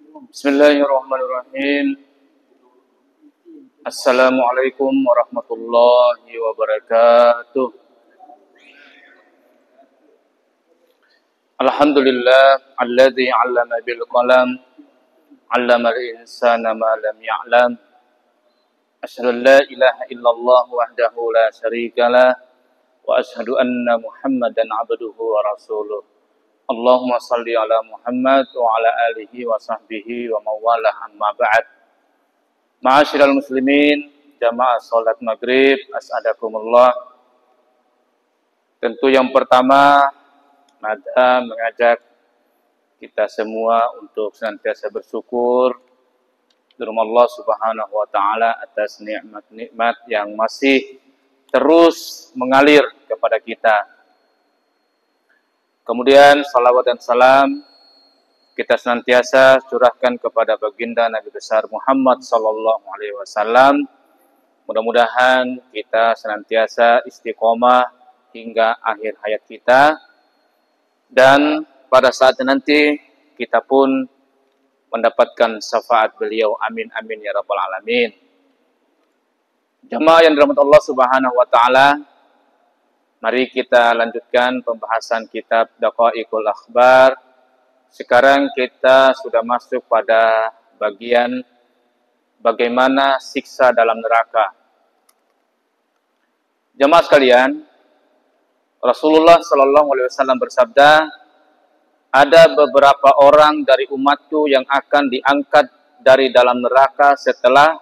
Bismillahirrahmanirrahim. Assalamualaikum warahmatullahi wabarakatuh. Alhamdulillah alladzi 'allama bil qalam 'allamal insana ma lam ya'lam. Asyhadu an la ilaha illallah wahdahu la syarikalah wa asyhadu anna Muhammadan 'abduhu wa rasuluh. Allahumma salli ala Muhammad wa ala alihi wa sahbihi wa mawalah amma ba'd. Ma'asyiral muslimin, jamaah salat maghrib, as'adakumullah. Tentu yang pertama, nada mengajak kita semua untuk senantiasa bersyukur kepada Allah Subhanahu wa taala atas nikmat-nikmat yang masih terus mengalir kepada kita. Kemudian salawat dan salam kita senantiasa curahkan kepada baginda Nabi besar Muhammad sallallahu alaihi wasallam. Mudah-mudahan kita senantiasa istiqomah hingga akhir hayat kita, dan pada saat nanti kita pun mendapatkan syafaat beliau. Amin amin ya rabbal alamin. Jamaah yang dirahmati Allah Subhanahu wa taala, mari kita lanjutkan pembahasan kitab Daqaiqul Akhbar. Sekarang kita sudah masuk pada bagian bagaimana siksa dalam neraka. Jamaah sekalian, Rasulullah Sallallahu Alaihi Wasallam bersabda, ada beberapa orang dari umatku yang akan diangkat dari dalam neraka setelah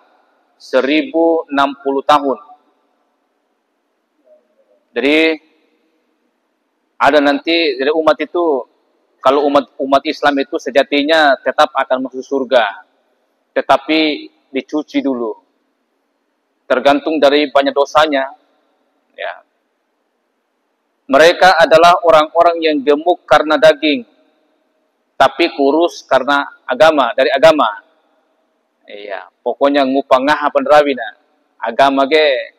1060 tahun. Jadi ada nanti dari umat itu, kalau umat Islam itu sejatinya tetap akan masuk surga, tetapi dicuci dulu, tergantung dari banyak dosanya. Ya. Mereka adalah orang-orang yang gemuk karena daging, tapi kurus karena agama, dari agama. Iya, pokoknya ngupangah apa nerawina, agama ge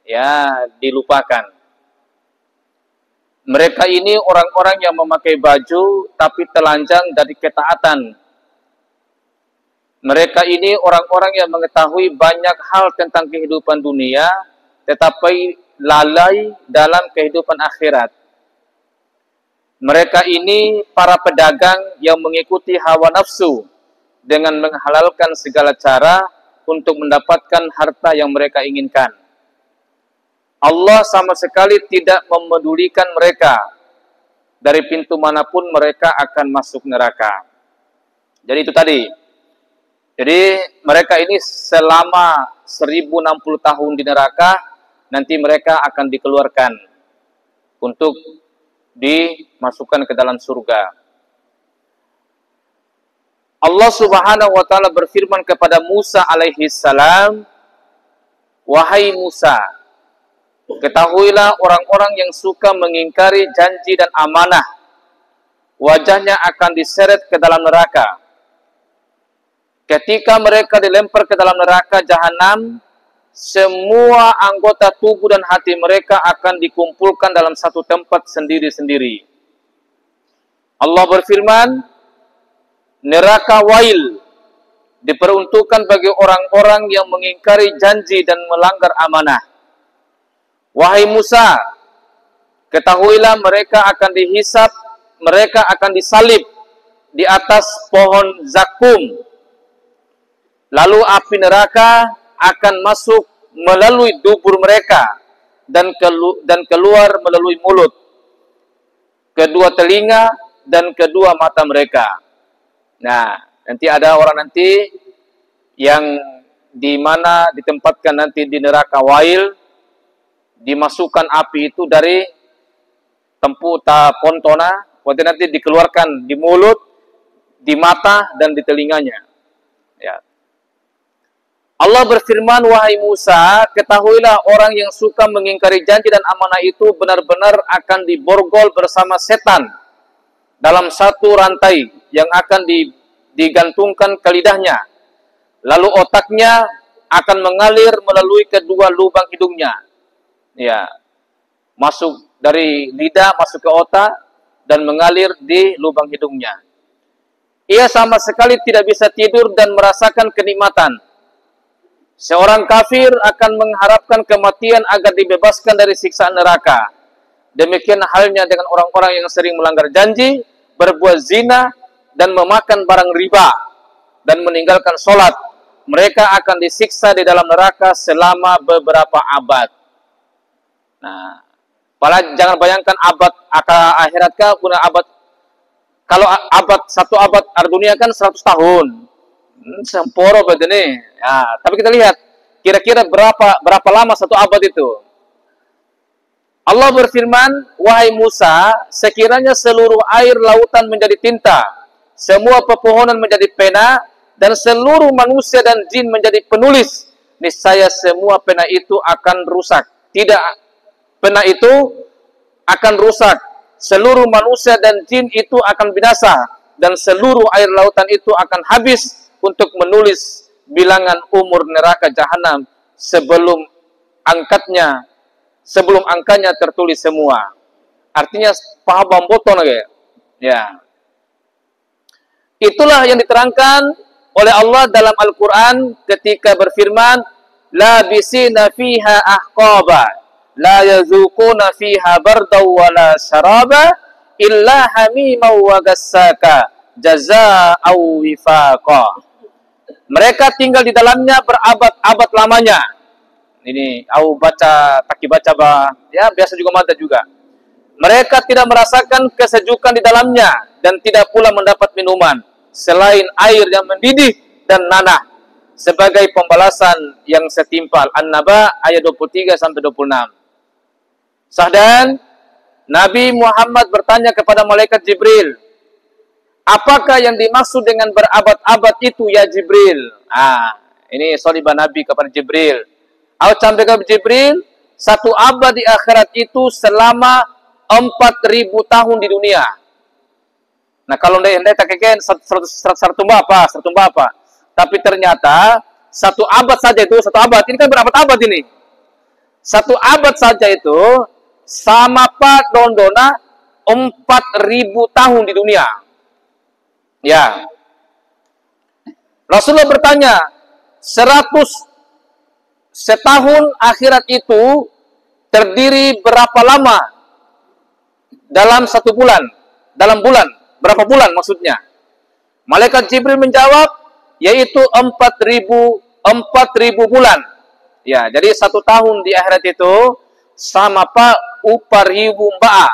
ya dilupakan. Mereka ini orang-orang yang memakai baju tapi telanjang dari ketaatan. Mereka ini orang-orang yang mengetahui banyak hal tentang kehidupan dunia tetapi lalai dalam kehidupan akhirat. Mereka ini para pedagang yang mengikuti hawa nafsu dengan menghalalkan segala cara untuk mendapatkan harta yang mereka inginkan. Allah sama sekali tidak memedulikan mereka. Dari pintu manapun mereka akan masuk neraka. Jadi itu tadi. Jadi mereka ini selama 1060 tahun di neraka, nanti mereka akan dikeluarkan untuk dimasukkan ke dalam surga. Allah Subhanahu wa taala berfirman kepada Musa alaihi salam, "Wahai Musa, ketahuilah orang-orang yang suka mengingkari janji dan amanah, wajahnya akan diseret ke dalam neraka. Ketika mereka dilempar ke dalam neraka jahanam, semua anggota tubuh dan hati mereka akan dikumpulkan dalam satu tempat sendiri-sendiri." Allah berfirman, neraka wail diperuntukkan bagi orang-orang yang mengingkari janji dan melanggar amanah. Wahai Musa, ketahuilah mereka akan dihisap, mereka akan disalib di atas pohon zakum. Lalu api neraka akan masuk melalui dubur mereka dan keluar melalui mulut, kedua telinga dan kedua mata mereka. Nah, nanti ada orang nanti yang di mana ditempatkan nanti di neraka wail, dimasukkan api itu dari temputa pontona, kemudian nanti dikeluarkan di mulut, di mata, dan di telinganya. Ya. Allah berfirman, wahai Musa, ketahuilah orang yang suka mengingkari janji dan amanah itu benar-benar akan diborgol bersama setan dalam satu rantai yang akan digantungkan ke lidahnya. Lalu otaknya akan mengalir melalui kedua lubang hidungnya. Ya, masuk dari lidah, masuk ke otak, dan mengalir di lubang hidungnya. ia sama sekali tidak bisa tidur dan merasakan kenikmatan. Seorang kafir akan mengharapkan kematian agar dibebaskan dari siksaan neraka. Demikian halnya dengan orang-orang yang sering melanggar janji, berbuat zina, dan memakan barang riba, dan meninggalkan sholat. Mereka akan disiksa di dalam neraka selama beberapa abad. Nah, jangan bayangkan abad akhirat kah, abad. Kalau satu abad dunia kan 100 tahun. Semporo begini. Ya, tapi kita lihat kira-kira berapa lama satu abad itu. Allah berfirman, wahai Musa, sekiranya seluruh air lautan menjadi tinta, semua pepohonan menjadi pena, dan seluruh manusia dan jin menjadi penulis, niscaya semua pena itu akan rusak. Tidak, pena itu akan rusak. Seluruh manusia dan jin itu akan binasa, dan seluruh air lautan itu akan habis untuk menulis bilangan umur neraka jahanam sebelum angkanya tertulis semua. Artinya paham boton lagi. Ya. Itulah yang diterangkan oleh Allah dalam Al-Quran ketika berfirman, labisina fiha ahqaba la yazukuna fiha bardaw wala syaraba illa hamimau wa gassaka jazaa'aw wifaqa. Mereka tinggal di dalamnya berabad-abad lamanya. Ini aku baca ya biasa juga mata juga. Mereka tidak merasakan kesejukan di dalamnya dan tidak pula mendapat minuman selain air yang mendidih dan nanah sebagai pembalasan yang setimpal. An-Naba ayat 23 sampai 26. Sahdan, Nabi Muhammad bertanya kepada malaikat Jibril, apakah yang dimaksud dengan berabad-abad itu ya Jibril? Ini solibah Nabi kepada Jibril. Aku sampaikan kepada Jibril, satu abad di akhirat itu selama 4.000 tahun di dunia. Nah kalau anda takkan 100 apa? Tapi ternyata satu abad saja itu, satu abad, ini kan berabad-abad ini. Satu abad saja itu sama Pak Dondona 4.000 tahun di dunia. Ya. Rasulullah bertanya, 100 setahun akhirat itu terdiri berapa lama? Dalam satu bulan. Dalam bulan. Berapa bulan maksudnya? Malaikat Jibril menjawab, yaitu 4.000 bulan. Ya, jadi satu tahun di akhirat itu sama Pak uparibu ba'a.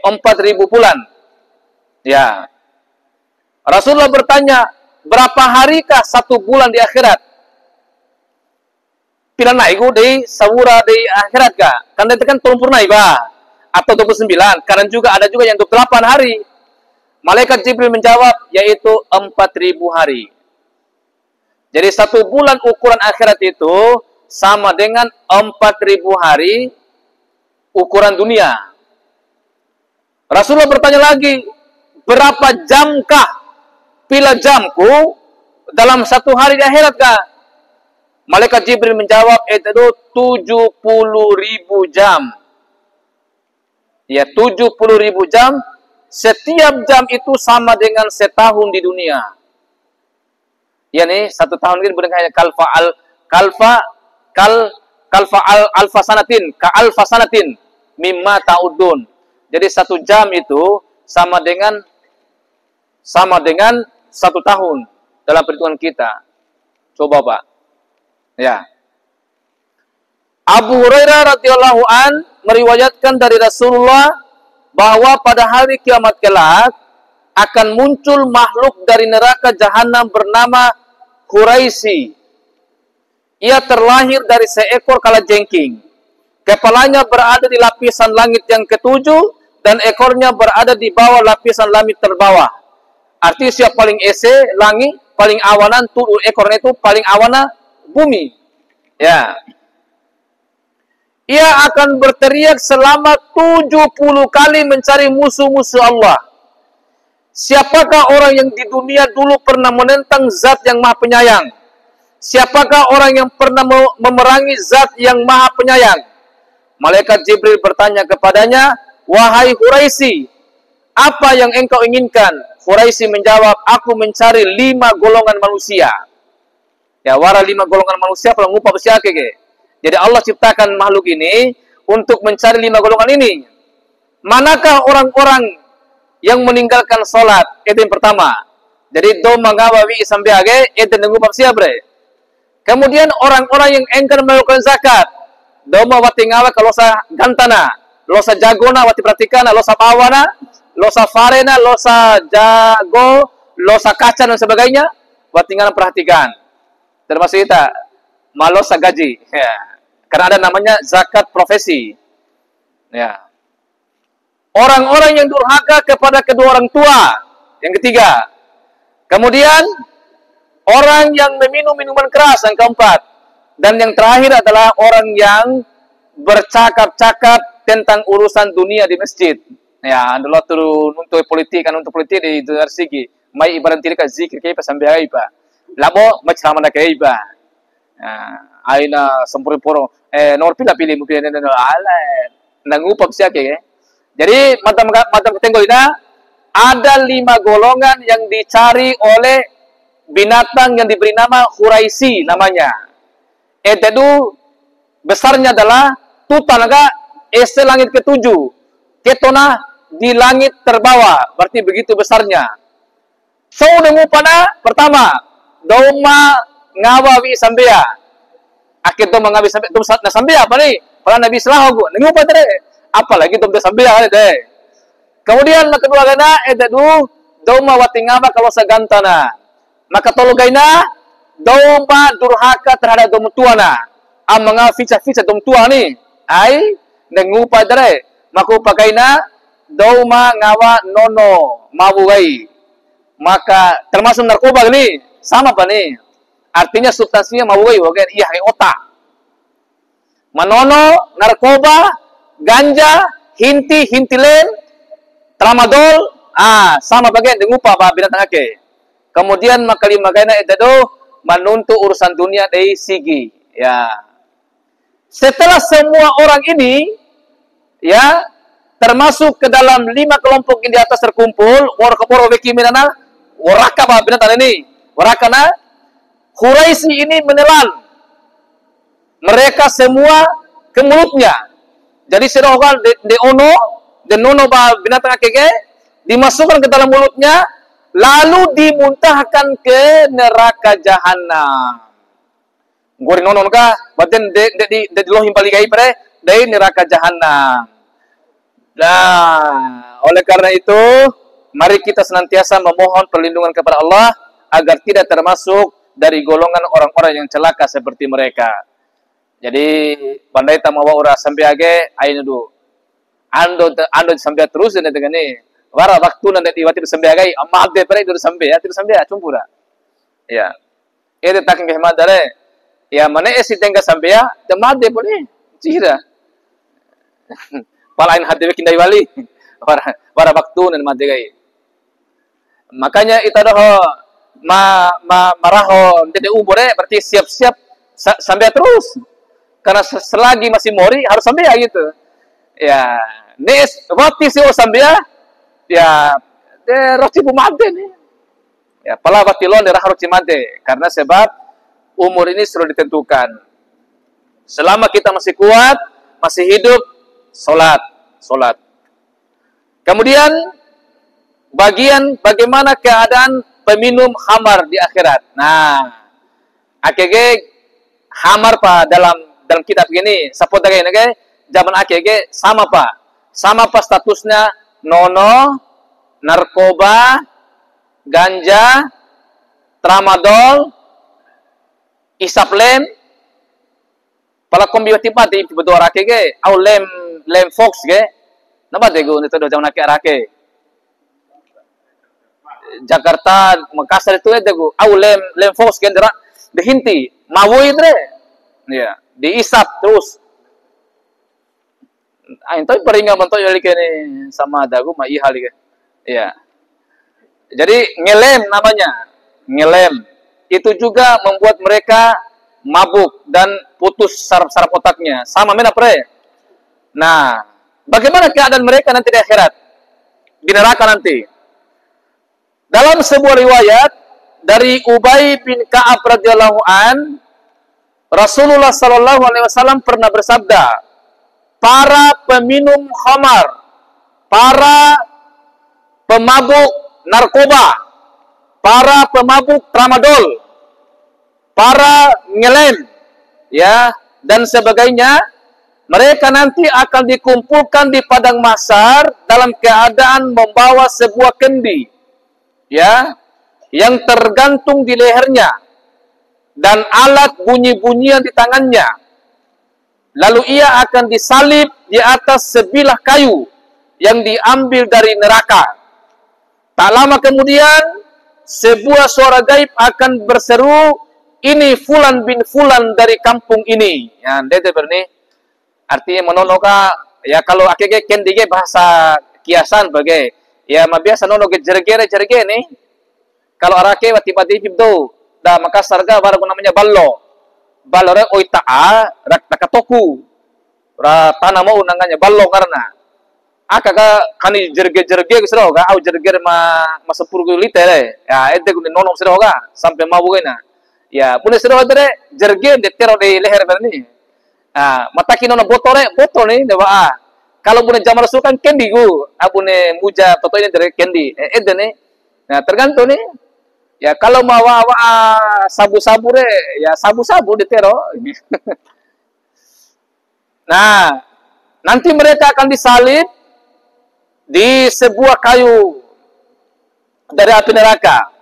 4.000 bulan. Ya. Rasulullah bertanya, berapa harikah satu bulan di akhirat? Pila naik di sawura di akhirat kah? Karena itu kan tahun purnai ba. Atau 29. Karena juga ada juga yang 28 hari. Malaikat Jibril menjawab, yaitu 4.000 hari. Jadi satu bulan ukuran akhirat itu sama dengan 4.000 hari ukuran dunia. Rasulullah bertanya lagi, berapa jamkah pila jamku dalam satu hari di akhirat kah? Malaikat Jibril menjawab, itu 70.000 jam. Ya, 70.000 jam. Setiap jam itu sama dengan setahun di dunia. Ya nih, satu tahun ini berdekatnya alfa sanatin mimma ta'udun. Jadi satu jam itu sama dengan satu tahun dalam perhitungan kita. Coba Pak. Ya. Abu Hurairah radhiyallahu an meriwayatkan dari Rasulullah bahwa pada hari kiamat kelak akan muncul makhluk dari neraka jahanam bernama Quraisy. Ia terlahir dari seekor kalajengking. Kepalanya berada di lapisan langit yang ketujuh dan ekornya berada di bawah lapisan langit terbawah. Artinya siapa paling ese langit, paling awanan turun ekornya itu paling awana bumi. Ya. Ia akan berteriak selama 70 kali mencari musuh-musuh Allah. Siapakah orang yang di dunia dulu pernah menentang zat yang maha penyayang? Siapakah orang yang pernah memerangi zat yang maha penyayang? Malaikat Jibril bertanya kepadanya, wahai Quraisy, apa yang engkau inginkan? Quraisy menjawab, aku mencari 5 golongan manusia. Ya, wara 5 golongan manusia kalau ngupa bersiake ke. Jadi Allah ciptakan makhluk ini untuk mencari 5 golongan ini. Manakah orang-orang yang meninggalkan sholat? Itu yang pertama. Jadi do mangawawi sambiage itu ngupa bersiake. Kemudian orang-orang yang enggan melakukan zakat. Do mawatingawa kalau sa gantana, losa jagona wati pratikana, losa bawana, losa farena, losa jago, losa kaca dan sebagainya, watingalan perhatikan. Termasuk kita malosa gaji, ya. Karena ada namanya zakat profesi. Ya. Orang-orang yang durhaka kepada kedua orang tua, yang ketiga. Kemudian orang yang meminum minuman keras, yang keempat. Dan yang terakhir adalah orang yang bercakap-cakap tentang urusan dunia di masjid. Ya, adalah turun untuk politik kan, untuk politik di luar sigi. Mai ibarat tiri ka zikir kay pasambihay pa. Labo macam mana kay ba. Aina sempurna nomor pilih mungkin ala nangupap siya kay. Jadi mata ketenggo ina ada 5 golongan yang dicari oleh binatang yang diberi nama Quraisy namanya. Itu besarnya adalah tutanaga ese langit ke-7. Ketona di langit terbawah, berarti begitu besarnya. So nangupana pertama, doma ngawawi sambia. Akhir doma ngawi sambia, dom na sambia apa nih? Para Nabi sallallahu nangupa tere. Apalagi dom sambia kali deh. Kemudian kedua gana edu doma watingaba kalau sagantana. Maka tologayna doma durhaka terhadap dom tuana. Ang mga fica-fica dom tua ni ay nangupa tere. Maka upagayna doma ngawa nono mawugay. Maka termasuk narkoba ini sama pa nih. Artinya substansinya mawugay, wagay iya kay otak. Manono, narkoba, ganja, hintilen, tramadol, sama bagian dengupa ba binatang ake. Kemudian makalimagana itado manuntu urusan dunia dari sigi. Ya. Setelah semua orang ini ya termasuk ke dalam 5 kelompok yang di atas terkumpul, warkaporo beki minana, waraka ba binatang ini. Warakana Quraisy ini menelan mereka semua ke mulutnya. Jadi sirohal de ono, de nono ba binatang akeke dimasukkan ke dalam mulutnya lalu dimuntahkan ke neraka jahanam. Gori nono ka, baten de lohim paligai pare dari neraka jahanam. Nah, oleh karena itu, mari kita senantiasa memohon perlindungan kepada Allah agar tidak termasuk dari golongan orang-orang yang celaka seperti mereka. Jadi, bandai tamawa ura sambiage ayo du. Ando sambil terus dan dengan ini. Wara waktu nanti diwati sambiage, maaf deh pare du sambil ya, cumpura. Ya. Ede taking kehmat dare. Ya, mana esi tengga sambil ya, maaf deh pare. Cira. Palain hati kindai wali. Wara waktu nan mati gai. Makanya itu dah maraho dede umure berarti siap-siap sambil terus. Karena selagi masih mori harus sambil gitu. Ya, nes waktu si sambil ya de roci pumante nih. Ya, pala waktu lon de harus cimante karena sebab umur ini sudah ditentukan. Selama kita masih kuat, masih hidup, salat. Kemudian bagian bagaimana keadaan peminum khamar di akhirat. Nah, akege khamar pa dalam kitab ini sapota kayak nage zaman akege sama pa statusnya nono, narkoba, ganja, tramadol, isaplen, pala kombioti pati betul akege au lem fox ge. Napa dego nito do zaman akege Jakarta, Makassar itu ada go. Au lem fox gendera dihinti, mawoi dre. Ya, diisap terus. Itu peringat bentuk yali kene sama dagu ma ihal ke. Ya. Jadi ngelem namanya. Ngelem. Itu juga membuat mereka mabuk dan putus saraf otaknya. Sama mena pre. Nah, bagaimana keadaan mereka nanti di akhirat? Di neraka nanti. Dalam sebuah riwayat dari Ubay bin Ka'ab radhiyallahu an, Rasulullah sallallahu alaihi wasallam pernah bersabda, para peminum khamar, para pemabuk narkoba, para pemabuk tramadol, para ngelem, ya, dan sebagainya, mereka nanti akan dikumpulkan di padang mahsyar dalam keadaan membawa sebuah kendi, ya, yang tergantung di lehernya dan alat bunyi-bunyian di tangannya. Lalu ia akan disalib di atas sebilah kayu yang diambil dari neraka. Tak lama kemudian sebuah suara gaib akan berseru, ini Fulan bin Fulan dari kampung ini. Ya, dete berni. Artinya monologa, ya kalau akhirnya kendige bahasa kiasan bagai, ya mabiasa nono jergere nih. Kalau arake tiba-tiba do, dah maka sarga baru namanya ballo. Ballo re oitaa rak takatoku. Ra tanah mau nanganya ballo karena akaga kani jerge-jerge gesro ga au jerger masepur liter ya ente kun nono sero ga sampai mau buena. Ya pune sero dere jerge de tero de leher berni. Mata kino na botol nih, dewa. Kalau punya zaman rasul kan kendi gu, abune muja toto ini dari kendi, nih. Nah tergantung nih. Ya kalau mau sabu-sabu ya sabu-sabu ditero. Nah nanti mereka akan disalib di sebuah kayu dari api neraka.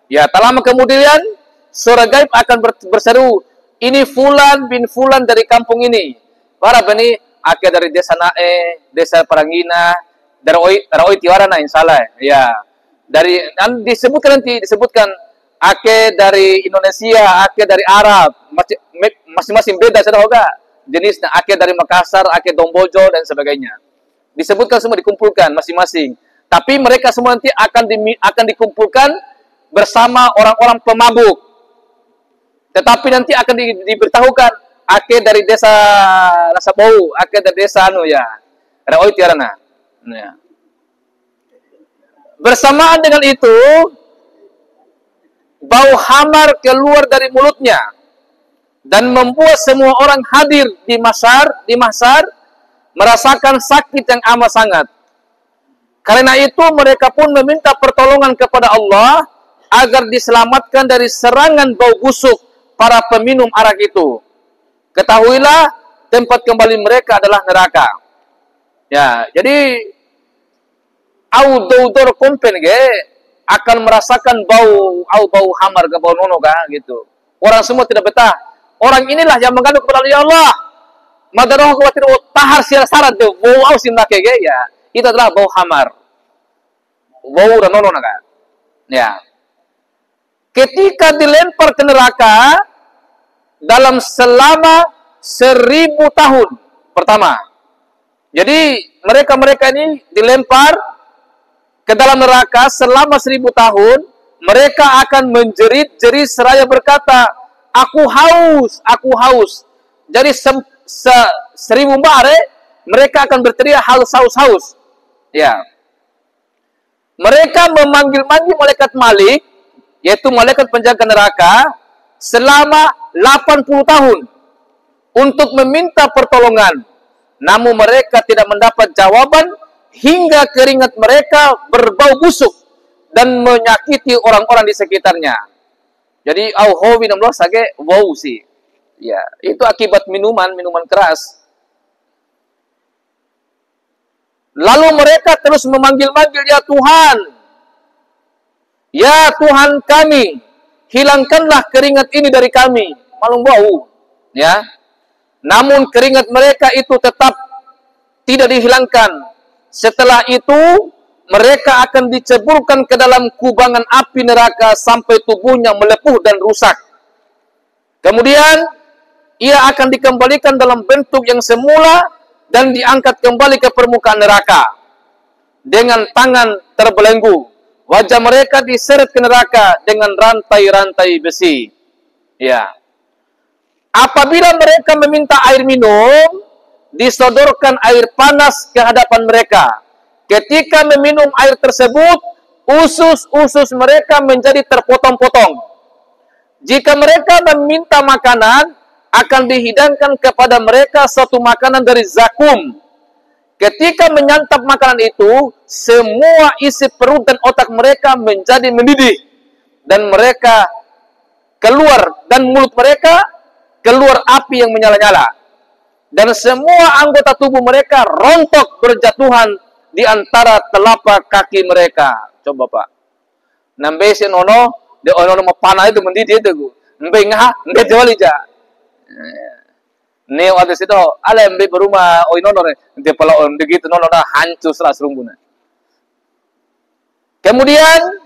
Ya tak lama kemudian suara gaib akan berseru, ini Fulan bin Fulan dari kampung ini. Para bani ake dari desa Nae, desa Parangina, dari Oi Tiwarana insyaallah. Ya. Dari disebutkan ake dari Indonesia, ake dari Arab, masing-masing beda saudara. Jenisnya ake dari Makassar, ake Dombojo dan sebagainya. Disebutkan semua dikumpulkan masing-masing. Tapi mereka semua nanti akan dikumpulkan bersama orang-orang pemabuk. Tetapi nanti akan diberitahukan, ake dari desa Rasabau, ake dari desa ya, Raoi Tiarana. Ya. Bersamaan dengan itu, bau hamar keluar dari mulutnya dan membuat semua orang hadir di mahsyar merasakan sakit yang amat sangat. Karena itu mereka pun meminta pertolongan kepada Allah agar diselamatkan dari serangan bau busuk para peminum arak itu. Ketahuilah tempat kembali mereka adalah neraka. Ya, jadi audor kompen akan merasakan bau hamar ke bau nono gitu. Orang semua tidak betah. Orang inilah yang mengandung kepada Allah. Madaroh khawatir tahar sia syarat tuh bau au sinake ya. Itu adalah bau hamar. Bau nono naga. Ya. Ketika dilempar ke neraka dalam selama 1000 tahun pertama. Jadi mereka ini dilempar ke dalam neraka selama 1000 tahun. Mereka akan menjerit-jerit seraya berkata, aku haus. Jadi 1000 bare mereka akan berteriak haus. Ya. Mereka memanggil-manggil malaikat Malik, yaitu malaikat penjaga neraka, selama 80 tahun untuk meminta pertolongan. Namun mereka tidak mendapat jawaban hingga keringat mereka berbau busuk dan menyakiti orang-orang di sekitarnya. Jadi auhowi namlo sage wow sih. Ya, itu akibat minuman keras. Lalu mereka terus memanggil-manggil, ya Tuhan kami, hilangkanlah keringat ini dari kami. Malung bau, ya. Namun keringat mereka itu tetap tidak dihilangkan. Setelah itu mereka akan diceburkan ke dalam kubangan api neraka sampai tubuhnya melepuh dan rusak. Kemudian ia akan dikembalikan dalam bentuk yang semula dan diangkat kembali ke permukaan neraka dengan tangan terbelenggu. Wajah mereka diseret ke neraka dengan rantai-rantai besi. Ya. Apabila mereka meminta air minum, disodorkan air panas ke hadapan mereka. Ketika meminum air tersebut, usus-usus mereka menjadi terpotong-potong. Jika mereka meminta makanan, akan dihidangkan kepada mereka suatu makanan dari zakum. Ketika menyantap makanan itu, semua isi perut dan otak mereka menjadi mendidih. Dan mereka keluar, dan mulut mereka keluar api yang menyala-nyala. Dan semua anggota tubuh mereka rontok berjatuhan di antara telapak kaki mereka. Coba Pak. Nambe si nono, de ono mau panah itu mendidih itu. Nambe ngah, nambe jual aja. Neo ada situ, ala nambe berumah oi nono de pala on de gitu nono dah hancur seras rumbuna. Kemudian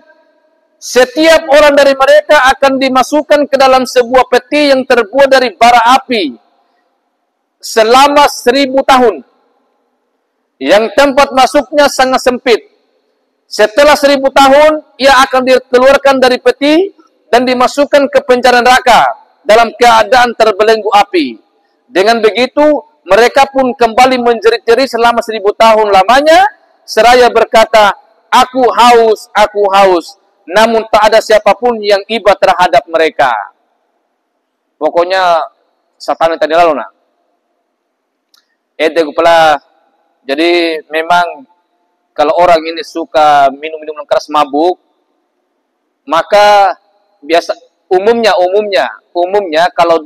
setiap orang dari mereka akan dimasukkan ke dalam sebuah peti yang terbuat dari bara api selama 1000 tahun, yang tempat masuknya sangat sempit. Setelah 1000 tahun, ia akan dikeluarkan dari peti dan dimasukkan ke penjara neraka dalam keadaan terbelenggu api. Dengan begitu, mereka pun kembali menjerit-jerit selama 1000 tahun lamanya, seraya berkata, aku haus, namun tak ada siapapun yang iba terhadap mereka. Pokoknya, satan tadi lalu nak. Jadi memang kalau orang ini suka minum-minum keras, mabuk, maka biasa umumnya kalau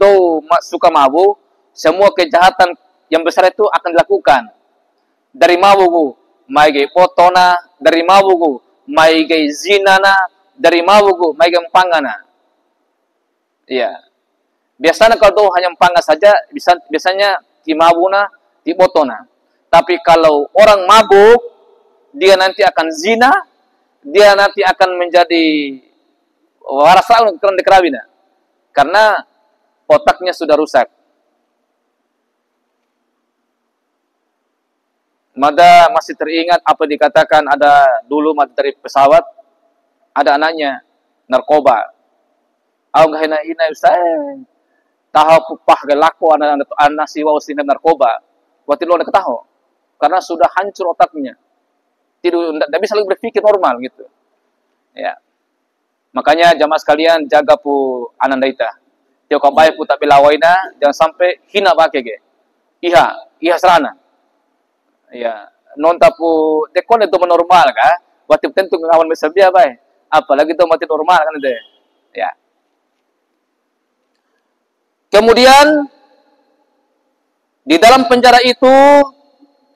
suka mabuk, semua kejahatan yang besar itu akan dilakukan. Dari mabuk, mai gay potona, dari mabuk, mai gay zinana, dari mabuk, mai gay empangana. Iya. Biasanya kalau hanya empanga saja, biasanya kimabuna, di botona. Tapi kalau orang mabuk, dia nanti akan zina, dia nanti akan menjadi warasaun keren dekrabina. Karena otaknya sudah rusak. Mada masih teringat apa dikatakan ada dulu dari pesawat, ada anaknya narkoba. Aw gahina ina usai. Tahu pupah gelako anak siwa usin narkoba. Waktu lo ketahu, karena sudah hancur otaknya, tidak bisa lagi berpikir normal gitu. Ya, makanya jamaah sekalian jaga pu anandaita. Tio kabai pu tak belawaina, jangan sampai hina bake ge. Iha serana. Ya, nonta pu dekon itu normal ka. Waktu tentu ngawan mesabia bay. Apalagi itu mati normal kan itu. Ya. Kemudian di dalam penjara itu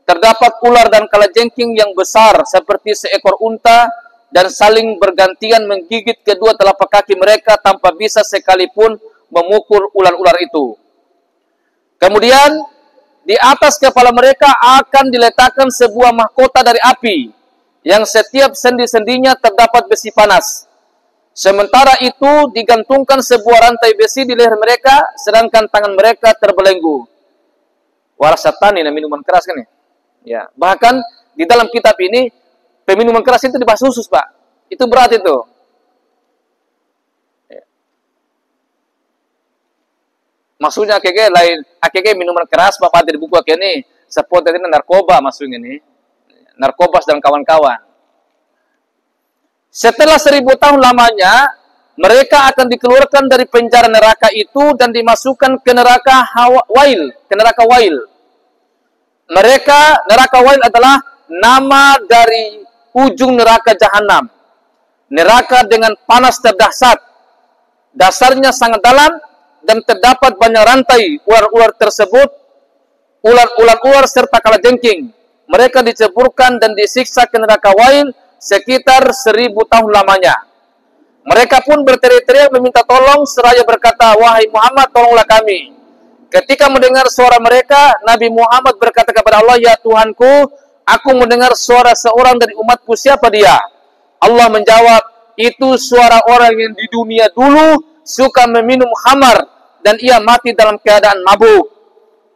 terdapat ular dan kalajengking yang besar seperti seekor unta dan saling bergantian menggigit kedua telapak kaki mereka tanpa bisa sekalipun memukul ular-ular itu. Kemudian di atas kepala mereka akan diletakkan sebuah mahkota dari api yang setiap sendi-sendinya terdapat besi panas. Sementara itu digantungkan sebuah rantai besi di leher mereka sedangkan tangan mereka terbelenggu. Warasatani dan minuman keras kan ya? Ya, bahkan di dalam kitab ini peminuman keras itu dibahas khusus, Pak. Itu berat itu. Ya. Maksudnya lain, minuman keras Bapak dari buku ini seperti ini narkoba maksudnya ini. Narkoba dan kawan-kawan. Setelah 1000 tahun lamanya, mereka akan dikeluarkan dari penjara neraka itu dan dimasukkan ke neraka Wail, Neraka Wail adalah nama dari ujung neraka Jahanam. Neraka dengan panas terdahsyat. Dasarnya sangat dalam dan terdapat banyak rantai ular-ular tersebut, ular-ular serta kalajengking. Mereka diceburkan dan disiksa ke neraka Wail sekitar 1000 tahun lamanya. Mereka pun berteriak-teriak meminta tolong seraya berkata, wahai Muhammad, tolonglah kami. Ketika mendengar suara mereka, Nabi Muhammad berkata kepada Allah, ya Tuhanku, aku mendengar suara seorang dari umatku, siapa dia? Allah menjawab, itu suara orang yang di dunia dulu suka meminum khamar dan ia mati dalam keadaan mabuk.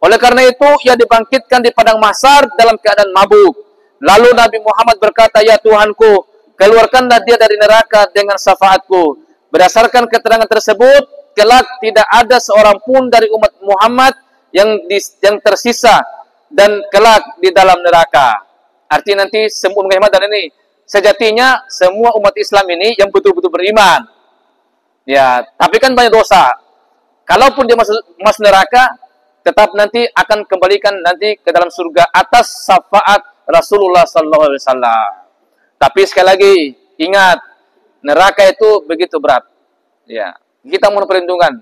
Oleh karena itu, ia dibangkitkan di padang mahsyar dalam keadaan mabuk. Lalu Nabi Muhammad berkata, ya Tuhanku, keluarkanlah dia dari neraka dengan syafaatku. Berdasarkan keterangan tersebut, kelak tidak ada seorang pun dari umat Muhammad yang tersisa dan kelak di dalam neraka. Artinya nanti semua dan ini sejatinya semua umat Islam ini yang betul-betul beriman. Ya, tapi kan banyak dosa. Kalaupun dia masuk neraka, tetap nanti akan kembalikan nanti ke dalam surga atas syafaat Rasulullah sallallahu alaihi wasallam. Tapi sekali lagi, ingat, neraka itu begitu berat. Ya, kita mohon perlindungan.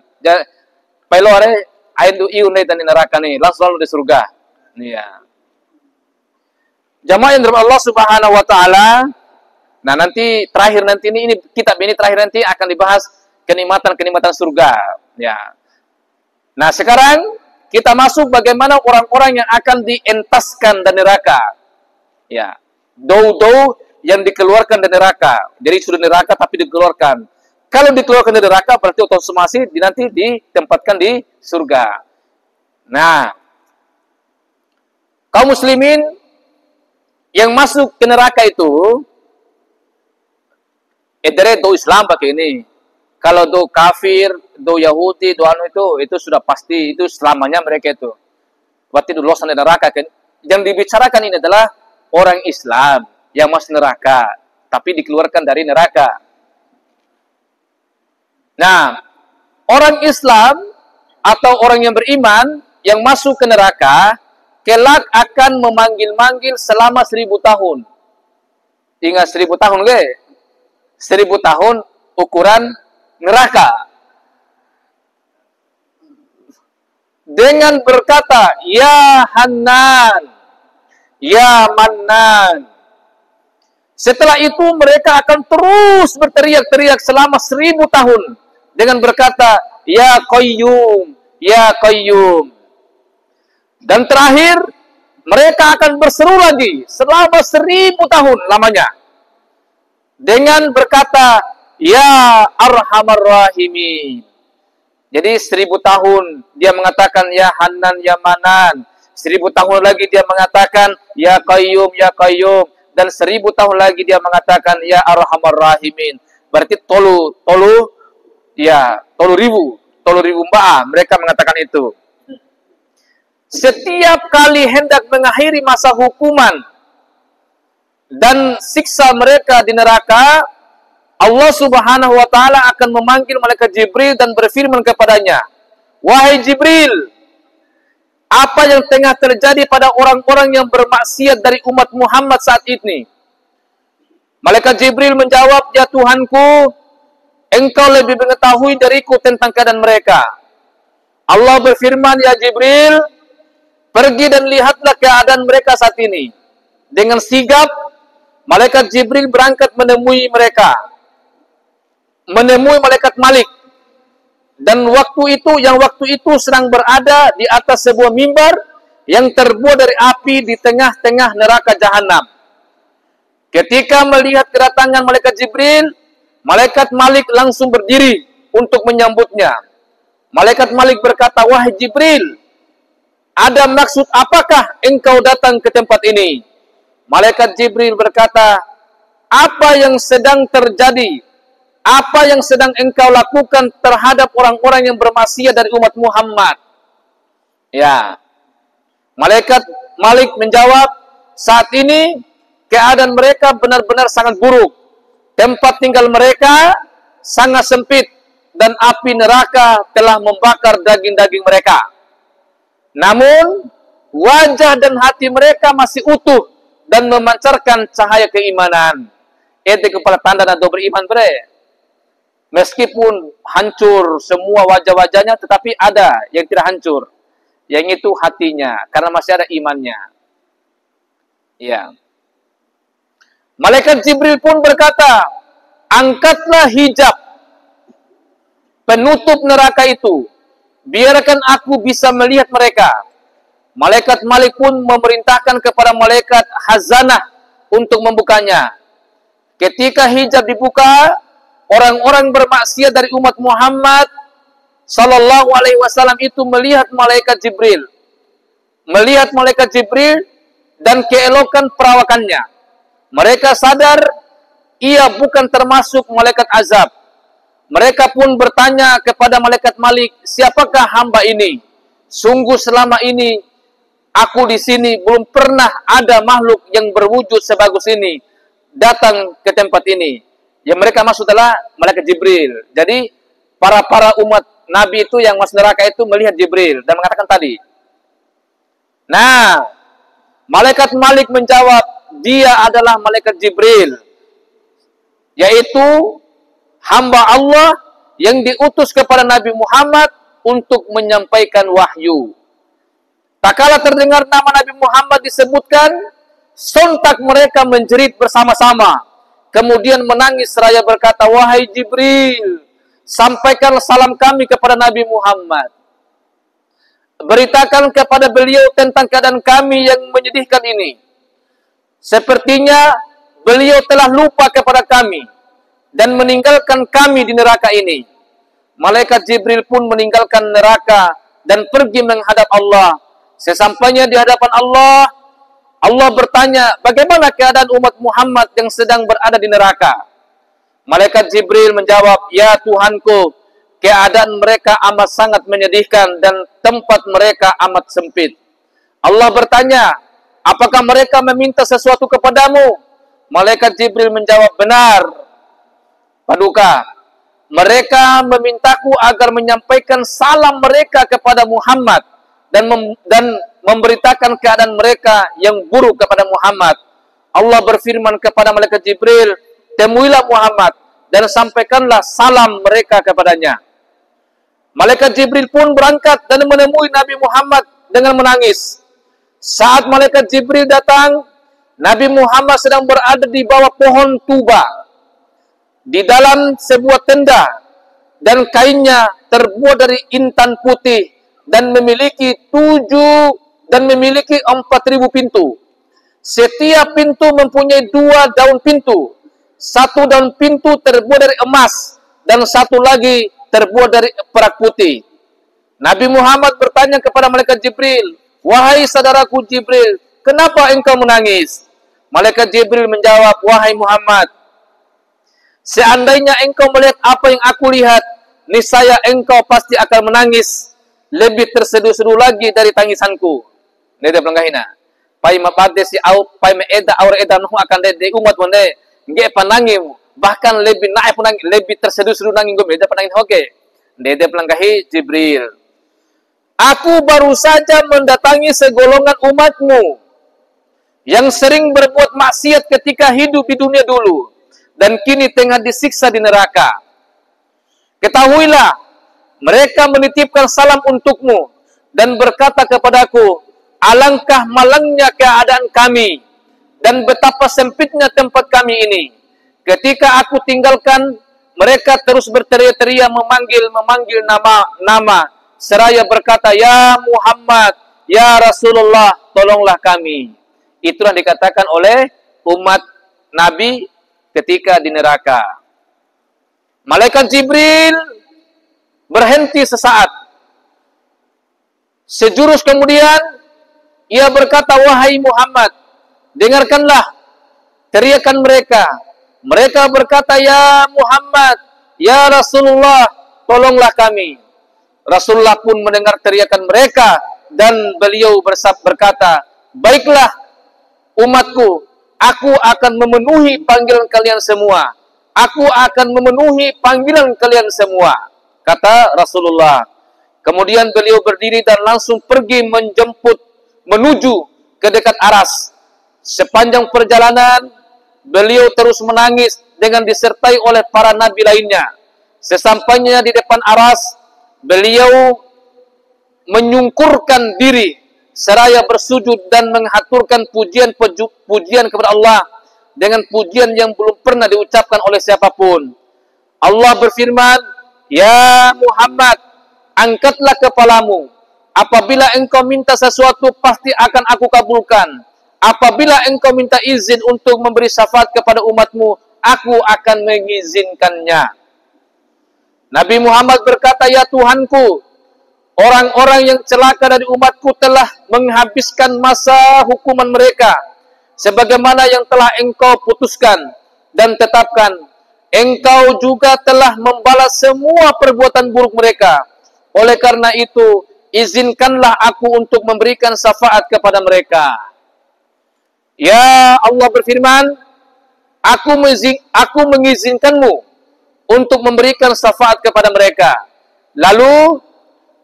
Pailore ayo iun dan neraka nih, langsung lalu di surga. Ya. Jamaah yang dirahmati Allah Subhanahu wa taala. Nah, nanti terakhir nanti ini kitab ini terakhir nanti akan dibahas kenikmatan-kenikmatan surga, ya. Nah, sekarang kita masuk bagaimana orang-orang yang akan dientaskan dari neraka. Ya. Dou-dou yang dikeluarkan dari neraka. Jadi sudah neraka tapi dikeluarkan. Kalau dikeluarkan dari neraka berarti otomatis nanti ditempatkan di surga. Nah, kaum muslimin yang masuk ke neraka itu dari do Islam pakai ini. Kalau do kafir, do Yahudi, do anu itu sudah pasti itu selamanya mereka itu. Berarti do losan dari neraka kan. Yang dibicarakan ini adalah orang Islam yang masuk neraka tapi dikeluarkan dari neraka. Nah, orang Islam atau orang yang beriman yang masuk ke neraka kelak akan memanggil-manggil selama 1000 tahun. Ingat 1000 tahun ke? 1000 tahun ukuran neraka. Dengan berkata, Ya Hannan, Ya Mannan. Setelah itu mereka akan terus berteriak-teriak selama 1000 tahun. Dengan berkata, Ya Qayyum, Ya Qayyum. Dan terakhir, mereka akan berseru lagi selama 1000 tahun lamanya. Dengan berkata, Ya Arhamar Rahimin. Jadi 1000 tahun dia mengatakan, Ya Hannan, Ya Manan. 1000 tahun lagi dia mengatakan, Ya Qayyum, Ya Qayyum. Dan 1000 tahun lagi dia mengatakan, Ya Arhamar Rahimin. Berarti tolu ribu mbak. Mereka mengatakan itu. Setiap kali hendak mengakhiri masa hukuman dan siksa mereka di neraka, Allah Subhanahu wa taala akan memanggil malaikat Jibril dan berfirman kepadanya, Wahai Jibril, apa yang tengah terjadi pada orang-orang yang bermaksiat dari umat Muhammad saat ini? Malaikat Jibril menjawab, Ya Tuhanku, Engkau lebih mengetahui dariku tentang keadaan mereka. Allah berfirman, Ya Jibril, pergi dan lihatlah keadaan mereka saat ini. Dengan sigap, malaikat Jibril berangkat menemui mereka. Menemui malaikat Malik. Dan waktu itu sedang berada di atas sebuah mimbar yang terbuat dari api di tengah-tengah neraka Jahanam. Ketika melihat kedatangan malaikat Jibril, malaikat Malik langsung berdiri untuk menyambutnya. Malaikat Malik berkata, Wahai Jibril, ada maksud apakah engkau datang ke tempat ini? Malaikat Jibril berkata, apa yang sedang terjadi? Apa yang sedang engkau lakukan terhadap orang-orang yang bermaksiat dari umat Muhammad? Ya. Malaikat Malik menjawab, saat ini keadaan mereka benar-benar sangat buruk. Tempat tinggal mereka sangat sempit dan api neraka telah membakar daging-daging mereka. Namun, wajah dan hati mereka masih utuh dan memancarkan cahaya keimanan. Itu kepala tanda dan beriman bre. Meskipun hancur semua wajah-wajahnya, tetapi ada yang tidak hancur. Yang itu hatinya, karena masih ada imannya. Ya. Malaikat Jibril pun berkata, angkatlah hijab penutup neraka itu. Biarkan aku bisa melihat mereka. Malaikat Malik pun memerintahkan kepada malaikat Hazanah untuk membukanya. Ketika hijab dibuka, orang-orang bermaksiat dari umat Muhammad sallallahu alaihi wasallam itu melihat malaikat Jibril. Melihat malaikat Jibril dan keelokan perawakannya. Mereka sadar ia bukan termasuk malaikat azab. Mereka pun bertanya kepada malaikat Malik, siapakah hamba ini? Sungguh selama ini aku di sini belum pernah ada makhluk yang berwujud sebagus ini. datang ke tempat ini. Yang mereka masuk adalah malaikat Jibril. Jadi para umat Nabi itu yang masuk neraka itu melihat Jibril dan mengatakan tadi. Nah, malaikat Malik menjawab, dia adalah malaikat Jibril, yaitu hamba Allah yang diutus kepada Nabi Muhammad untuk menyampaikan wahyu. Tak kala terdengar nama Nabi Muhammad disebutkan, sontak mereka menjerit bersama-sama. Kemudian menangis seraya berkata, wahai Jibril, sampaikan salam kami kepada Nabi Muhammad. Beritakan kepada beliau tentang keadaan kami yang menyedihkan ini. Sepertinya beliau telah lupa kepada kami dan meninggalkan kami di neraka ini. Malaikat Jibril pun meninggalkan neraka dan pergi menghadap Allah. Sesampainya di hadapan Allah, Allah bertanya, bagaimana keadaan umat Muhammad yang sedang berada di neraka? Malaikat Jibril menjawab, ya Tuhanku, keadaan mereka amat sangat menyedihkan dan tempat mereka amat sempit. Allah bertanya, apakah mereka meminta sesuatu kepadamu? Malaikat Jibril menjawab, benar, Paduka. Mereka memintaku agar menyampaikan salam mereka kepada Muhammad dan memberitakan keadaan mereka yang buruk kepada Muhammad. Allah berfirman kepada malaikat Jibril, temuilah Muhammad dan sampaikanlah salam mereka kepadanya. Malaikat Jibril pun berangkat dan menemui Nabi Muhammad dengan menangis. Saat malaikat Jibril datang, Nabi Muhammad sedang berada di bawah pohon tuba, di dalam sebuah tenda, dan kainnya terbuat dari intan putih dan memiliki 4.000 pintu. Setiap pintu mempunyai 2 daun pintu. 1 daun pintu terbuat dari emas dan 1 lagi terbuat dari perak putih. Nabi Muhammad bertanya kepada malaikat Jibril, wahai saudaraku Jibril, kenapa engkau menangis? Malaikat Jibril menjawab, wahai Muhammad, seandainya engkau melihat apa yang aku lihat, niscaya engkau pasti akan menangis lebih terseduh-seduh lagi dari tangisanku. Nede pelanggahina. Pai mapade si au pai me eda aur eda nuh akan de umat monde nge panangim bahkan lebih naik penangis, lebih terseduh-seduh nanging gue eda panangin hoke. Nede pelanggahi Jibril. Aku baru saja mendatangi segolongan umatmu yang sering berbuat maksiat ketika hidup di dunia dulu dan kini tengah disiksa di neraka. Ketahuilah, mereka menitipkan salam untukmu dan berkata kepadaku, alangkah malangnya keadaan kami dan betapa sempitnya tempat kami ini. Ketika aku tinggalkan, mereka terus berteriak-teriak memanggil nama seraya berkata, ya Muhammad, ya Rasulullah, tolonglah kami. Itulah dikatakan oleh umat Nabi ketika di neraka. Malaikat Jibril berhenti sesaat. Sejurus kemudian, ia berkata, wahai Muhammad, dengarkanlah teriakan mereka. Mereka berkata, ya Muhammad, ya Rasulullah, tolonglah kami. Rasulullah pun mendengar teriakan mereka dan beliau berkata, baiklah umatku, aku akan memenuhi panggilan kalian semua. Aku akan memenuhi panggilan kalian semua, kata Rasulullah. Kemudian beliau berdiri dan langsung pergi menuju ke dekat Aras. Sepanjang perjalanan, beliau terus menangis dengan disertai oleh para nabi lainnya. Sesampainya di depan Aras, beliau menyungkurkan diri seraya bersujud dan menghaturkan pujian kepada Allah dengan pujian yang belum pernah diucapkan oleh siapapun. Allah berfirman, ya Muhammad, angkatlah kepalamu. Apabila engkau minta sesuatu, pasti akan aku kabulkan. Apabila engkau minta izin untuk memberi syafaat kepada umatmu, aku akan mengizinkannya. Nabi Muhammad berkata, ya Tuhanku, orang-orang yang celaka dari umatku telah menghabiskan masa hukuman mereka sebagaimana yang telah engkau putuskan dan tetapkan. Engkau juga telah membalas semua perbuatan buruk mereka. Oleh karena itu, izinkanlah aku untuk memberikan syafaat kepada mereka. Ya Allah berfirman, aku mengizinkanmu untuk memberikan syafaat kepada mereka. Lalu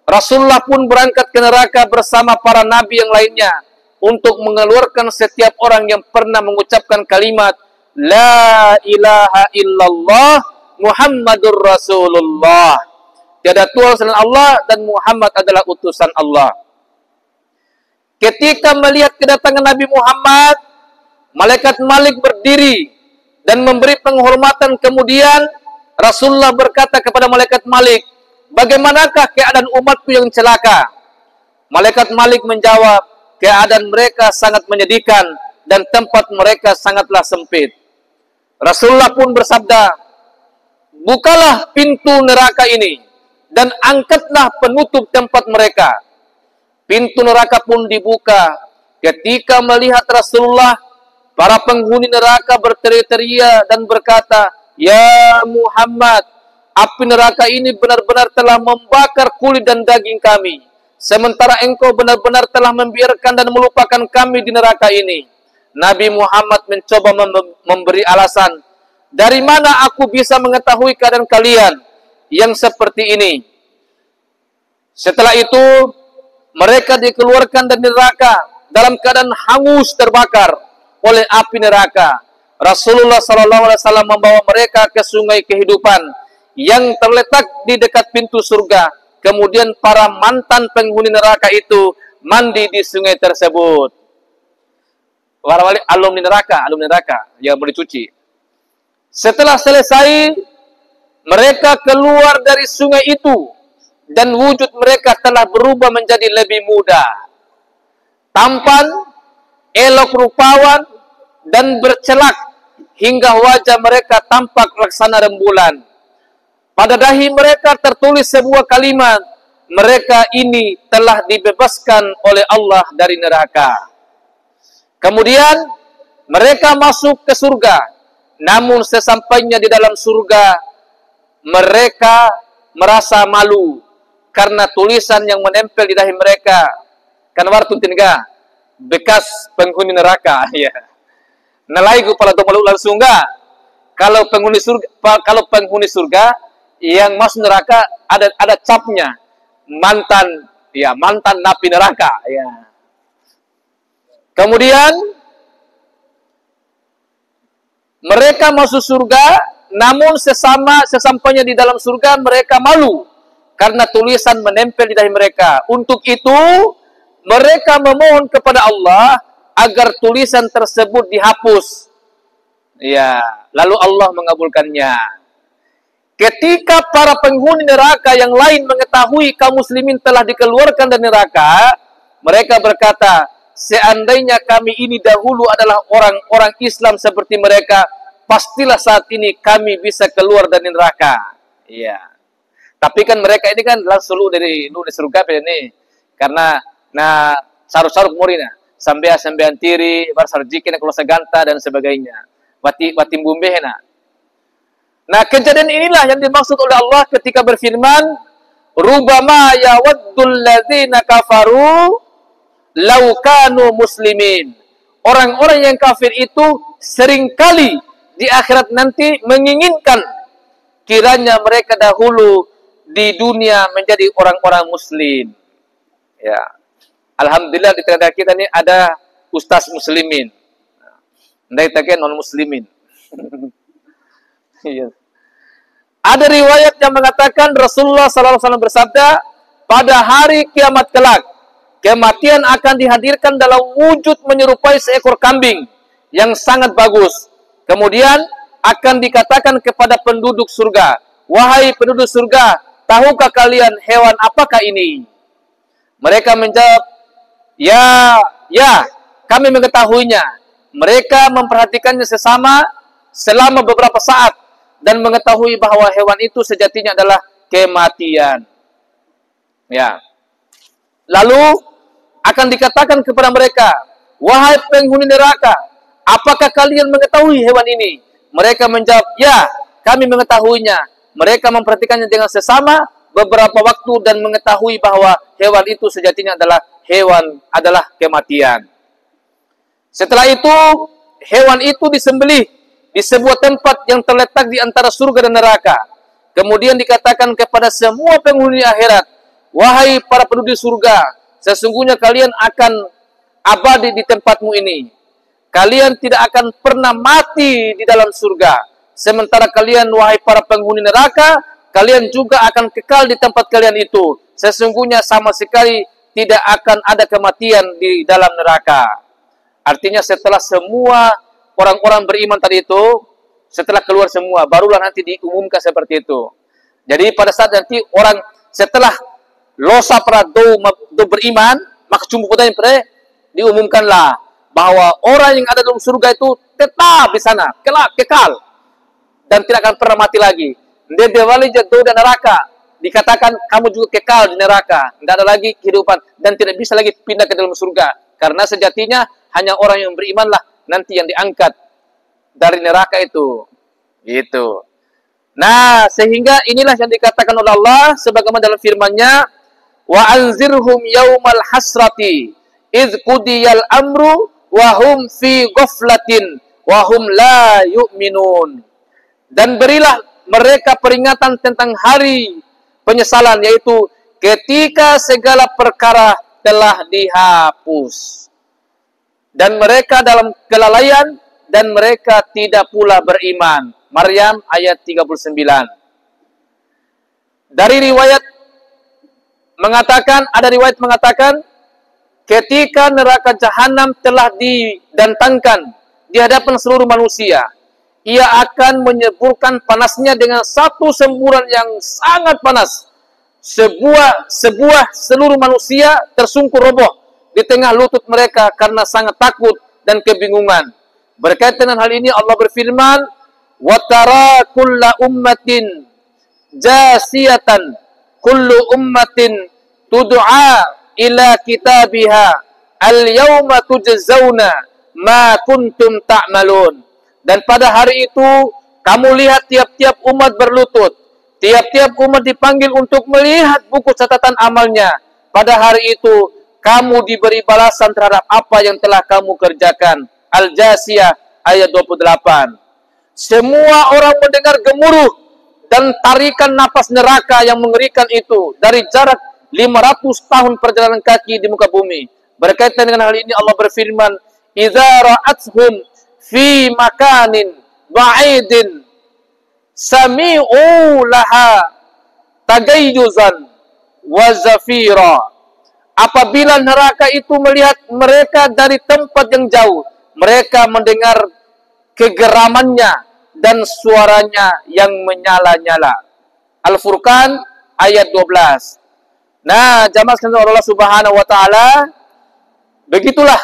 Rasulullah pun berangkat ke neraka bersama para nabi yang lainnya untuk mengeluarkan setiap orang yang pernah mengucapkan kalimat La ilaha illallah Muhammadur Rasulullah. Tiada Tuhan selain Allah dan Muhammad adalah utusan Allah. Ketika melihat kedatangan Nabi Muhammad, malaikat Malik berdiri dan memberi penghormatan. Kemudian Rasulullah berkata kepada malaikat Malik, bagaimanakah keadaan umatku yang celaka? Malaikat Malik menjawab, keadaan mereka sangat menyedihkan dan tempat mereka sangatlah sempit. Rasulullah pun bersabda, bukalah pintu neraka ini dan angkatlah penutup tempat mereka. Pintu neraka pun dibuka. Ketika melihat Rasulullah, para penghuni neraka berteriak-teriak dan berkata, Ya Muhammad, api neraka ini benar-benar telah membakar kulit dan daging kami, sementara engkau benar-benar telah membiarkan dan melupakan kami di neraka ini. Nabi Muhammad mencoba memberi alasan, dari mana aku bisa mengetahui keadaan kalian yang seperti ini? Setelah itu, mereka dikeluarkan dari neraka dalam keadaan hangus terbakar oleh api neraka. Rasulullah SAW membawa mereka ke sungai kehidupan yang terletak di dekat pintu surga. Kemudian para mantan penghuni neraka itu mandi di sungai tersebut. Para alumni neraka yang boleh cuci. Setelah selesai, mereka keluar dari sungai itu dan wujud mereka telah berubah menjadi lebih muda, tampan, elok rupawan, dan bercelak hingga wajah mereka tampak laksana rembulan. Pada dahi mereka tertulis sebuah kalimat, mereka ini telah dibebaskan oleh Allah dari neraka. Kemudian mereka masuk ke surga. Namun sesampainya di dalam surga, mereka merasa malu karena tulisan yang menempel di dahi mereka. Kan wartu tinggal bekas penghuni neraka. Ya. Nalaiku pala malu langsung enggak. Kalau penghuni surga yang masuk neraka ada capnya, mantan napi neraka. Ya. Kemudian mereka masuk surga, namun sesampainya di dalam surga mereka malu karena tulisan menempel di dahi mereka. Untuk itu mereka memohon kepada Allah agar tulisan tersebut dihapus. Ya, lalu Allah mengabulkannya. Ketika para penghuni neraka yang lain mengetahui kaum muslimin telah dikeluarkan dari neraka, mereka berkata, seandainya kami ini dahulu adalah orang-orang Islam seperti mereka, pastilah saat ini kami bisa keluar dari neraka. Iya. Tapi kan mereka ini kan langsung dari surga ini. Karena saruk-saruk murina, sambean tiri, barsarjikin kalau seganta dan sebagainya. Batim bumbehna. Nah, kejadian inilah yang dimaksud oleh Allah ketika berfirman, rubama yawaddul ladzina kafaru law kanu muslimin. Orang-orang yang kafir itu seringkali di akhirat nanti menginginkan kiranya mereka dahulu di dunia menjadi orang-orang muslim. Ya. Alhamdulillah di tengah kita ini ada ustaz muslimin. Ndai take non muslimin. Ada riwayat yang mengatakan Rasulullah SAW bersabda, pada hari kiamat kelak, kematian akan dihadirkan dalam wujud menyerupai seekor kambing yang sangat bagus. Kemudian akan dikatakan kepada penduduk surga, wahai penduduk surga, tahukah kalian hewan apakah ini? Mereka menjawab, ya, kami mengetahuinya. Mereka memperhatikannya sesama selama beberapa saat dan mengetahui bahwa hewan itu sejatinya adalah kematian. Ya. Lalu akan dikatakan kepada mereka, wahai penghuni neraka, apakah kalian mengetahui hewan ini? Mereka menjawab, ya, kami mengetahuinya. Mereka memperhatikannya dengan sesama beberapa waktu dan mengetahui bahwa hewan itu sejatinya adalah kematian. Setelah itu, hewan itu disembelih di sebuah tempat yang terletak di antara surga dan neraka. Kemudian dikatakan kepada semua penghuni akhirat, wahai para penduduk surga, sesungguhnya kalian akan abadi di tempatmu ini. Kalian tidak akan pernah mati di dalam surga. Sementara kalian, wahai para penghuni neraka, kalian juga akan kekal di tempat kalian itu. Sesungguhnya sama sekali tidak akan ada kematian di dalam neraka. Artinya setelah semua orang-orang beriman tadi itu, setelah keluar semua, barulah nanti diumumkan seperti itu. Jadi pada saat nanti orang setelah losa para do beriman, maka cumbukutan diumumkanlah bahwa orang yang ada dalam surga itu tetap di sana, kekal dan tidak akan pernah mati lagi. Dia diwali jatuh dan neraka. Dikatakan kamu juga kekal di neraka, tidak ada lagi kehidupan dan tidak bisa lagi pindah ke dalam surga. Karena sejatinya hanya orang yang berimanlah nanti yang diangkat dari neraka itu. Gitu. Nah, sehingga inilah yang dikatakan oleh Allah sebagaimana dalam firman-Nya, wa anzirhum yaumal hasrati idz qudiyal amru wa hum fi ghaflatin wa hum la yu'minun. Dan berilah mereka peringatan tentang hari penyesalan, yaitu ketika segala perkara telah dihapus dan mereka dalam kelalaian dan mereka tidak pula beriman. Maryam ayat 39. Dari riwayat mengatakan, ada riwayat mengatakan ketika neraka jahanam telah didatangkan di hadapan seluruh manusia, ia akan menyeburkan panasnya dengan satu semburan yang sangat panas. Seluruh manusia tersungkur roboh di tengah lutut mereka karena sangat takut dan kebingungan. Berkaitan dengan hal ini Allah berfirman, wa tara kulla ummatin jasiyatan kullu ummatin tud'a ila kitabiha al-yawma tujzauna ma kuntum ta'malun. Dan pada hari itu kamu lihat tiap-tiap umat berlutut, tiap-tiap umat dipanggil untuk melihat buku catatan amalnya. Pada hari itu kamu diberi balasan terhadap apa yang telah kamu kerjakan. Al-Jasiyah ayat 28. Semua orang mendengar gemuruh dan tarikan napas neraka yang mengerikan itu dari jarak 500 tahun perjalanan kaki di muka bumi. Berkaitan dengan hal ini Allah berfirman, idza ra'athum fi makanin ba'idin sami'u laha tagayyuzan wa zafira. Apabila neraka itu melihat mereka dari tempat yang jauh, mereka mendengar kegeramannya dan suaranya yang menyala-nyala. Al-Furqan ayat 12. Nah, jamaah sekalian Allah Subhanahu wa taala, begitulah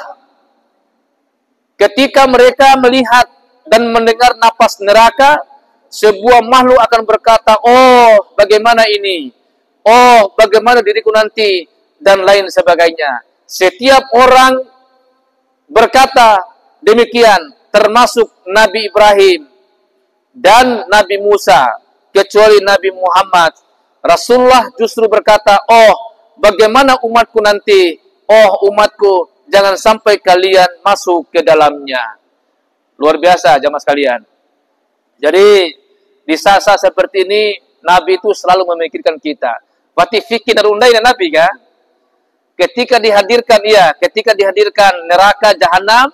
ketika mereka melihat dan mendengar napas neraka, sebuah makhluk akan berkata, "Oh, bagaimana ini? Oh, bagaimana diriku nanti?" dan lain sebagainya. Setiap orang berkata demikian, termasuk Nabi Ibrahim dan Nabi Musa, kecuali Nabi Muhammad. Rasulullah justru berkata, "Oh, bagaimana umatku nanti? Oh, umatku, jangan sampai kalian masuk ke dalamnya." Luar biasa jamaah sekalian. Jadi di saat-saat seperti ini Nabi itu selalu memikirkan kita. Berarti fikir darundainya Nabi kan? Ketika dihadirkan neraka jahanam,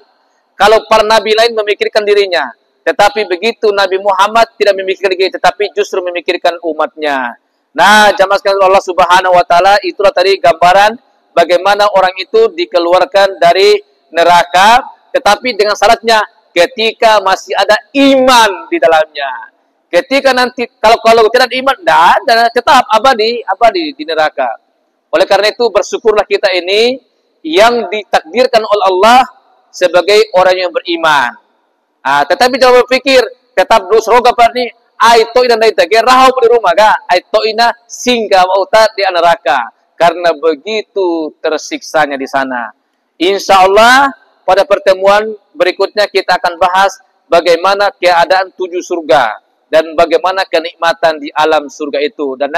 kalau para nabi lain memikirkan dirinya, tetapi begitu Nabi Muhammad tidak memikirkan diri, tetapi justru memikirkan umatnya. Nah, jamaah sekalian Allah Subhanahu wa taala, itulah tadi gambaran bagaimana orang itu dikeluarkan dari neraka, tetapi dengan syaratnya ketika masih ada iman di dalamnya. Ketika nanti kalau tidak ada iman, dan tetap abadi di neraka. Oleh karena itu bersyukurlah kita ini yang ditakdirkan oleh Allah sebagai orang yang beriman. Tetapi jangan berpikir tetap dulu seroga pada ni aito ina dai tage rahau di rumah ga aito ina singga mauta di neraka karena begitu tersiksanya di sana. Insyaallah pada pertemuan berikutnya kita akan bahas bagaimana keadaan 7 surga dan bagaimana kenikmatan di alam surga itu, dan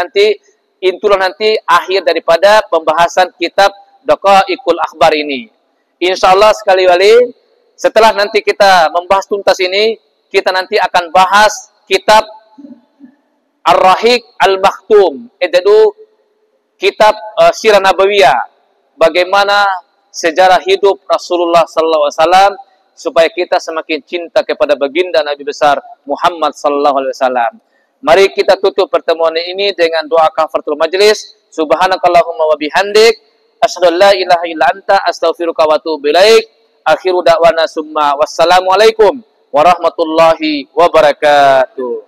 itulah nanti akhir daripada pembahasan kitab Daqaiqul Akhbar ini. Insyaallah sekali lagi setelah nanti kita membahas tuntas ini, kita nanti akan bahas kitab Ar-Rahiq Al-Maktum, itu kitab Sirah Nabawiyah, bagaimana sejarah hidup Rasulullah SAW supaya kita semakin cinta kepada baginda Nabi besar Muhammad SAW. Mari kita tutup pertemuan ini dengan doa kafaratul majlis. Subhanakallahumma wa bihamdik, asyhadu an la ilaha illa anta, astaghfiruka wa atubu ilaik. Akhiru da'wana summa wassalamualaikum warahmatullahi wabarakatuh.